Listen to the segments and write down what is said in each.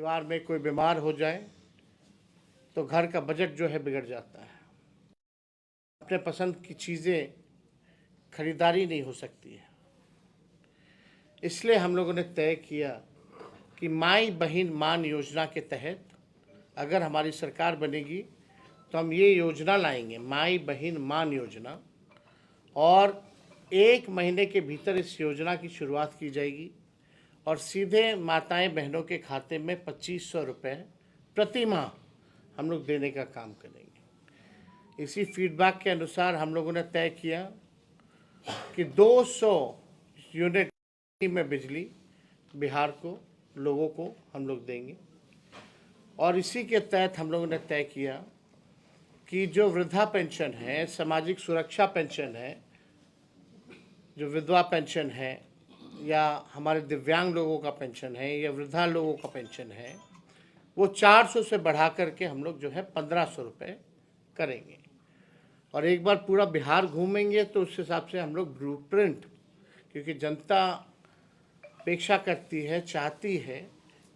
परिवार में कोई बीमार हो जाए तो घर का बजट जो है बिगड़ जाता है। अपने पसंद की चीज़ें खरीदारी नहीं हो सकती है। इसलिए हम लोगों ने तय किया कि माई बहन मान योजना के तहत अगर हमारी सरकार बनेगी तो हम ये योजना लाएंगे, माई बहन मान योजना, और 1 महीने के भीतर इस योजना की शुरुआत की जाएगी और सीधे माताएं बहनों के खाते में 2500 रुपये प्रति माह हम लोग देने का काम करेंगे। इसी फीडबैक के अनुसार हम लोगों ने तय किया कि 200 यूनिट में बिजली बिहार को लोगों को हम लोग देंगे। और इसी के तहत हम लोगों ने तय किया कि जो वृद्धा पेंशन है, सामाजिक सुरक्षा पेंशन है, जो विधवा पेंशन है, या हमारे दिव्यांग लोगों का पेंशन है, या वृद्धा लोगों का पेंशन है, वो 400 से बढ़ा करके हम लोग जो है 1500 रुपये करेंगे। और एक बार पूरा बिहार घूमेंगे तो उस हिसाब से हम लोग ब्लूप्रिंट, क्योंकि जनता अपेक्षा करती है, चाहती है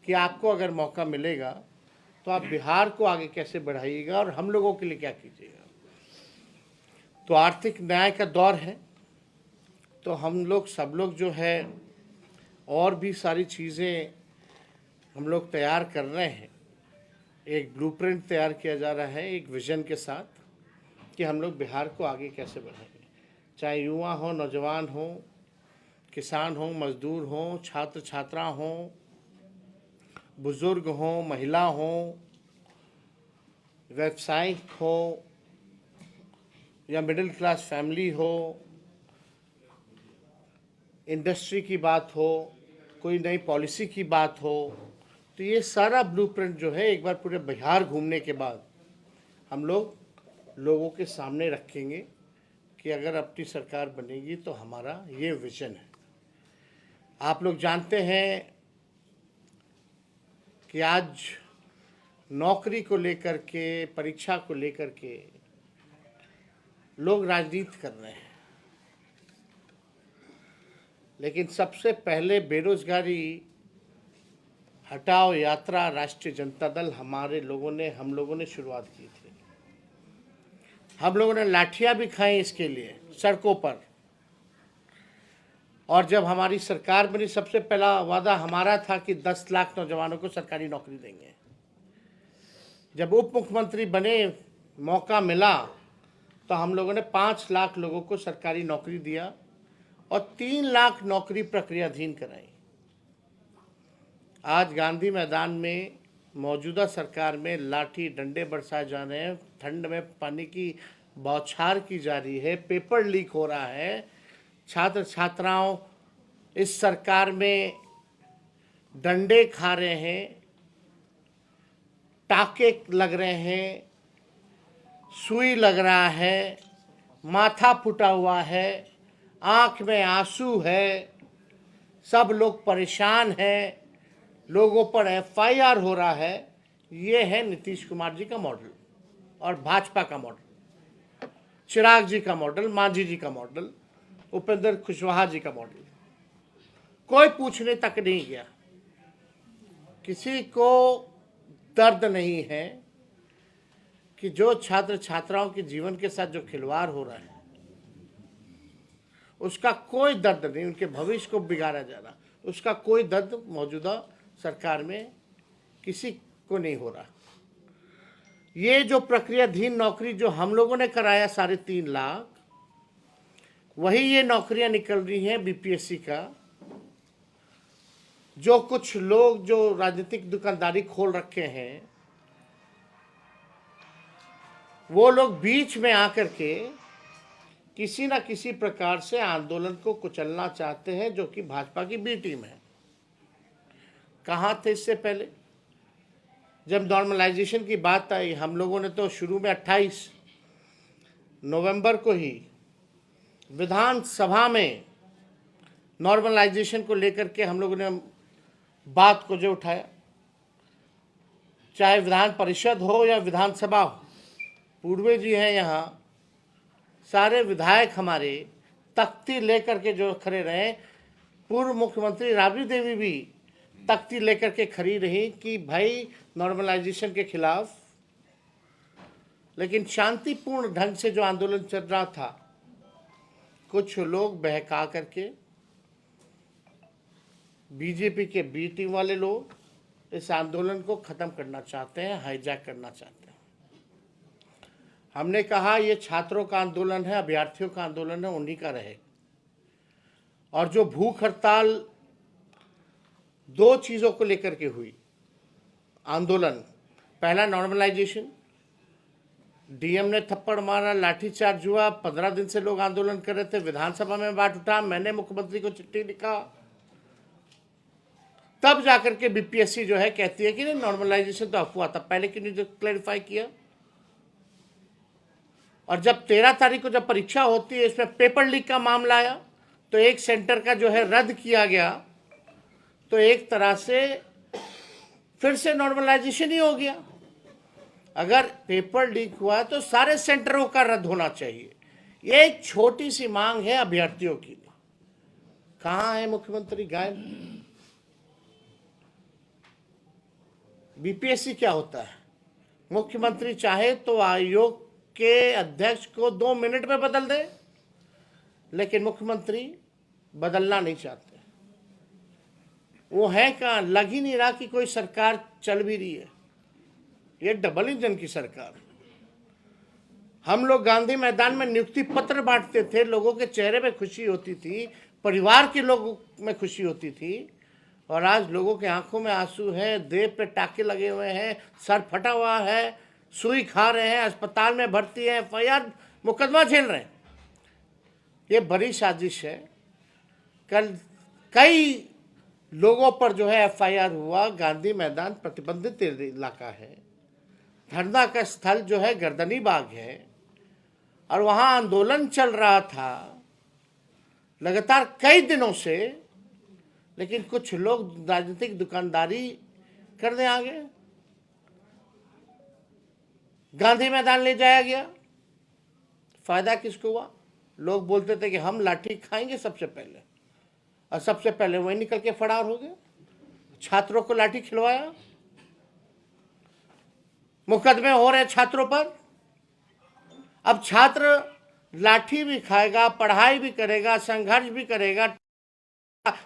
कि आपको अगर मौका मिलेगा तो आप बिहार को आगे कैसे बढ़ाइएगा और हम लोगों के लिए क्या कीजिएगा। तो आर्थिक न्याय का दौर है, तो हम लोग सब लोग जो है और भी सारी चीज़ें हम लोग तैयार कर रहे हैं। एक ब्लूप्रिंट तैयार किया जा रहा है एक विज़न के साथ कि हम लोग बिहार को आगे कैसे बढ़ाएंगे, चाहे युवा हो, नौजवान हो, किसान हो, मजदूर हो, छात्र छात्रा हो, बुज़ुर्ग हो, महिला हो, व्यवसायिक हो, या मिडिल क्लास फैमिली हो, इंडस्ट्री की बात हो, कोई नई पॉलिसी की बात हो। तो ये सारा ब्लूप्रिंट जो है एक बार पूरे बिहार घूमने के बाद हम लोग लोगों के सामने रखेंगे कि अगर अपनी सरकार बनेगी तो हमारा ये विज़न है। आप लोग जानते हैं कि आज नौकरी को लेकर के, परीक्षा को लेकर के लोग राजनीति कर रहे हैं, लेकिन सबसे पहले बेरोजगारी हटाओ यात्रा राष्ट्रीय जनता दल हम लोगों ने शुरुआत की थी। हम लोगों ने लाठियां भी खाई इसके लिए सड़कों पर। और जब हमारी सरकार बनी, सबसे पहला वादा हमारा था कि 10 लाख नौजवानों को सरकारी नौकरी देंगे। जब उप मुख्यमंत्री बने, मौका मिला, तो हम लोगों ने 5 लाख लोगों को सरकारी नौकरी दिया और 3 लाख नौकरी प्रक्रियाधीन कराई। आज गांधी मैदान में मौजूदा सरकार में लाठी डंडे बरसाए जा रहे हैं, ठंड में पानी की बौछार की जा रही है, पेपर लीक हो रहा है, छात्र छात्राओं इस सरकार में डंडे खा रहे हैं, टाके लग रहे हैं, सुई लग रहा है, माथा फूटा हुआ है, आँख में आंसू है, सब लोग परेशान हैं, लोगों पर एफआईआर हो रहा है। ये है नीतीश कुमार जी का मॉडल और भाजपा का मॉडल, चिराग जी का मॉडल, मांझी जी का मॉडल, उपेंद्र कुशवाहा जी का मॉडल। कोई पूछने तक नहीं गया, किसी को दर्द नहीं है कि जो छात्र छात्राओं के जीवन के साथ जो खिलवाड़ हो रहा है उसका कोई दर्द नहीं, उनके भविष्य को बिगाड़ा जा रहा, उसका कोई दर्द मौजूदा सरकार में किसी को नहीं हो रहा। ये जो प्रक्रियाधीन नौकरी जो हम लोगों ने कराया 3.5 लाख, वही ये नौकरियां निकल रही हैं बीपीएससी का। जो कुछ लोग जो राजनीतिक दुकानदारी खोल रखे हैं, वो लोग बीच में आकर के किसी ना किसी प्रकार से आंदोलन को कुचलना चाहते हैं, जो कि भाजपा की बी टीम है। कहाँ थे इससे पहले? जब नॉर्मलाइजेशन की बात आई, हम लोगों ने तो शुरू में 28 नवंबर को ही विधानसभा में नॉर्मलाइजेशन को लेकर के हम लोगों ने बात को जो उठाया, चाहे विधान परिषद हो या विधानसभा हो। पूर्वे जी हैं यहाँ, सारे विधायक हमारे तख्ती लेकर के जो खड़े रहे। पूर्व मुख्यमंत्री राबड़ी देवी भी तख्ती लेकर के खड़ी रही कि भाई नॉर्मलाइजेशन के खिलाफ, लेकिन शांतिपूर्ण ढंग से जो आंदोलन चल रहा था, कुछ लोग बहका करके, बीजेपी के बी टीम वाले लोग इस आंदोलन को खत्म करना चाहते हैं, हाईजैक करना चाहते हैं। हमने कहा ये छात्रों का आंदोलन है, अभ्यर्थियों का आंदोलन है, उन्हीं का रहे। और जो भूख हड़ताल दो चीज़ों को लेकर के हुई आंदोलन, पहला नॉर्मलाइजेशन, डीएम ने थप्पड़ मारा, लाठीचार्ज हुआ, 15 दिन से लोग आंदोलन कर रहे थे, विधानसभा में बात उठा, मैंने मुख्यमंत्री को चिट्ठी लिखा, तब जाकर के बीपीएससी जो है कहती है कि नहीं नॉर्मलाइजेशन तो अफवाह था, पहले क्यों नहीं क्लैरिफाई किया। और जब 13 तारीख को जब परीक्षा होती है, इसमें पेपर लीक का मामला आया, तो एक सेंटर का जो है रद्द किया गया, तो एक तरह से फिर से नॉर्मलाइजेशन ही हो गया। अगर पेपर लीक हुआ तो सारे सेंटरों का रद्द होना चाहिए। ये एक छोटी सी मांग है अभ्यर्थियों की। कहाँ है मुख्यमंत्री? गायब। बीपीएससी क्या होता है? मुख्यमंत्री चाहे तो आयोग के अध्यक्ष को 2 मिनट में बदल दे, लेकिन मुख्यमंत्री बदलना नहीं चाहते। वो है कहाँ? लग ही नहीं रहा कि कोई सरकार चल भी रही है। ये डबल इंजन की सरकार। हम लोग गांधी मैदान में नियुक्ति पत्र बांटते थे, लोगों के चेहरे पे खुशी होती थी, परिवार के लोगों में खुशी होती थी, और आज लोगों के आंखों में आंसू है, देह पे टाके लगे हुए हैं, सर फटा हुआ है, सुई खा रहे हैं, अस्पताल में भर्ती है, एफआईआर मुकदमा झेल रहे हैं। ये बड़ी साजिश है। कल कई लोगों पर जो है एफआईआर हुआ। गांधी मैदान प्रतिबंधित इलाका है, धरना का स्थल जो है गर्दनी बाग है, और वहां आंदोलन चल रहा था लगातार कई दिनों से, लेकिन कुछ लोग राजनीतिक दुकानदारी करने आ गए। गांधी मैदान ले जाया गया, फायदा किसको हुआ? लोग बोलते थे कि हम लाठी खाएंगे सबसे पहले, और सबसे पहले वही निकल के फरार हो गए। छात्रों को लाठी खिलवाया, मुकदमे हो रहे छात्रों पर। अब छात्र लाठी भी खाएगा, पढ़ाई भी करेगा, संघर्ष भी करेगा,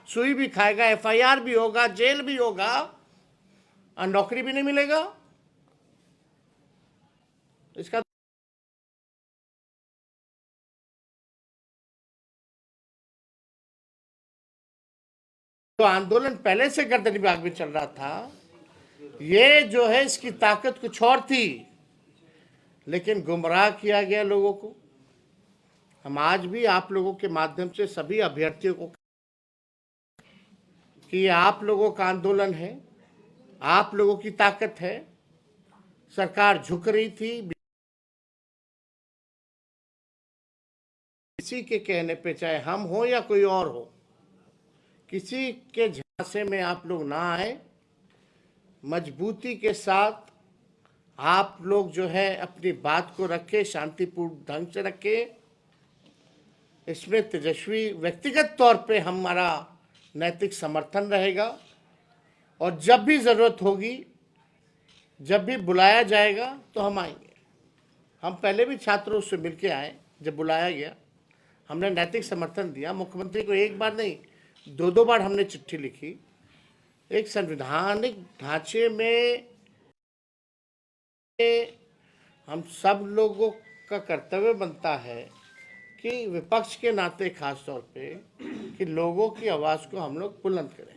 सुई भी खाएगा, एफआईआर भी होगा, जेल भी होगा, और नौकरी भी नहीं मिलेगा। इसका तो आंदोलन पहले से गर्दनी बाग में चल रहा था। ये जो है इसकी ताकत कुछ और थी, लेकिन गुमराह किया गया लोगों को। हम आज भी आप लोगों के माध्यम से सभी अभ्यर्थियों को कि ये आप लोगों का आंदोलन है, आप लोगों की ताकत है। सरकार झुक रही थी, किसी के कहने पे, चाहे हम हो या कोई और हो, किसी के झांसे में आप लोग ना आए। मजबूती के साथ आप लोग जो है अपनी बात को रखे, शांतिपूर्ण ढंग से रखे। इसमें तेजस्वी व्यक्तिगत तौर पे हमारा नैतिक समर्थन रहेगा, और जब भी ज़रूरत होगी, जब भी बुलाया जाएगा तो हम आएंगे। हम पहले भी छात्रों से मिलके आए, जब बुलाया गया हमने नैतिक समर्थन दिया। मुख्यमंत्री को एक बार नहीं, 2 बार हमने चिट्ठी लिखी। एक संवैधानिक ढांचे में हम सब लोगों का कर्तव्य बनता है कि विपक्ष के नाते खास तौर पे कि लोगों की आवाज़ को हम लोग बुलंद करें।